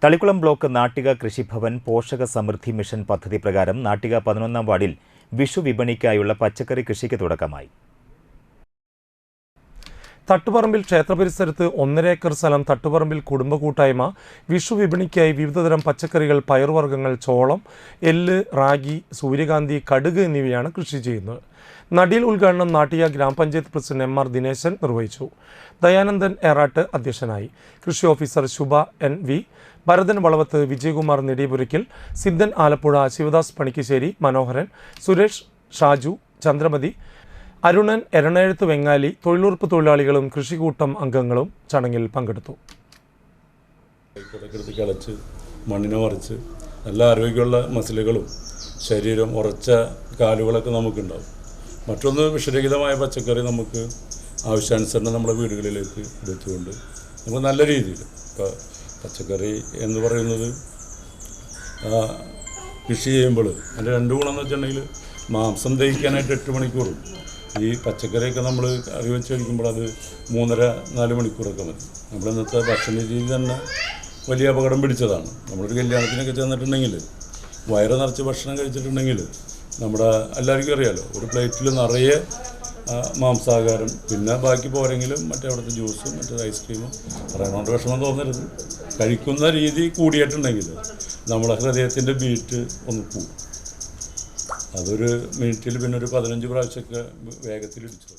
Thalikkulam block Nattika കൃഷിഭവൻ പോഷക സമൃദ്ധി mission പദ്ധതി പ്രകാരം നാട്ടിക 11ാം വാർഡിൽ വിഷു വിപണിക്കായുള്ള പച്ചക്കറി കൃഷിക്ക് തുടക്കമായി. തട്ടുപറമ്പിൽ ക്ഷേത്രപരിസരത്ത് 1.5 ഏക്കർ സ്ഥലം തട്ടുപറമ്പിൽ കുടുംബ കൂട്ടായ്മ വിഷു വിപണിക്കായി വിവിധതരം പച്ചക്കറികൾ, പയറുവർഗ്ഗങ്ങൾ, ചോളം, എള്ള്, റാഗി, സൂര്യകാന്തി, കടുക് എന്നിവയാണ് കൃഷി ചെയ്യുന്നത്. നടീൽ ഉദ്ഘാടനം നാട്ടിക ഗ്രാമപഞ്ചായത്ത് പ്രസിഡന്റ് എം.ആർ. ദിനേശൻ നിർവഹിച്ചു. ദയാനന്ദൻ ഏറാട്ട് അധ്യക്ഷനായി. കൃഷി ഓഫീസർ ശുഭ എൻ.വി, ഭരതൻ വളവത്ത്, വിജയകുമാർ നെടിയപുരയ്ക്കൽ, സിദ്ധൻ ആലപ്പുഴ, ശിവദാസ് പണിക്കശ്ശേരി, മനോഹരൻ, സുരേഷ്, ഷാജു, ചന്ദ്രമതി, അരുണൻ, എരണേഴുത്ത് വെങ്ങാലി, തൊഴിലുറപ്പ് തൊഴിലാളികളും കൃഷിക്കൂട്ടം അംഗങ്ങളും ചടങ്ങിൽ പങ്കെടുത്തു. കളച്ച് മണ്ണിനെ മറിച്ച് നല്ല ആരോഗ്യമുള്ള മസിലുകളും ശരീരം ഉറച്ച കാലുകളൊക്കെ നമുക്കുണ്ടാവും. മറ്റൊന്ന് വിഷരഹിതമായ പച്ചക്കറി നമുക്ക് ആവശ്യാനുസരണം നമ്മുടെ വീടുകളിലേക്ക് എടുത്തുകൊണ്ട് നമുക്ക് നല്ല രീതിയിൽ ഇപ്പോൾ പച്ചക്കറി എന്ന് പറയുന്നത് കൃഷി ചെയ്യുമ്പോൾ അതിൻ്റെ 2 ഗുണം എന്ന് വെച്ചിട്ടുണ്ടെങ്കിൽ മാംസം ദഹിക്കാനായിട്ട് 8 മണിക്കൂറും ഈ പച്ചക്കറിയൊക്കെ നമ്മൾ കറി വെച്ച് കഴിക്കുമ്പോൾ അത് 3.5-4 മണിക്കൂറൊക്കെ മതി. നമ്മുടെ ഇന്നത്തെ ഭക്ഷണ രീതി തന്നെ വലിയ അപകടം പിടിച്ചതാണ്. നമ്മളൊരു കല്യാണത്തിനൊക്കെ ചെന്നിട്ടുണ്ടെങ്കിൽ വയറ് നിറച്ച് ഭക്ഷണം കഴിച്ചിട്ടുണ്ടെങ്കിൽ നമ്മുടെ എല്ലാവർക്കും അറിയാമല്ലോ, ഒരു പ്ലേറ്റിൽ നിറയെ മാംസാഹാരം, പിന്നെ ബാക്കി പോരെങ്കിലും മറ്റേ അവിടുത്തെ ജ്യൂസും മറ്റേ ഐസ്ക്രീമും പറയുന്നതുകൊണ്ട് വിഷമം തോന്നരുത്. കഴിക്കുന്ന രീതി കൂടിയിട്ടുണ്ടെങ്കിൽ നമ്മളെ ഹൃദയത്തിൻ്റെ ബീറ്റ് ഒന്ന് കൂടും. അതൊരു മിനിറ്റിൽ പിന്നെ ഒരു 15 പ്രാവശ്യമൊക്കെ വേഗത്തിൽ ഇടിച്ചു.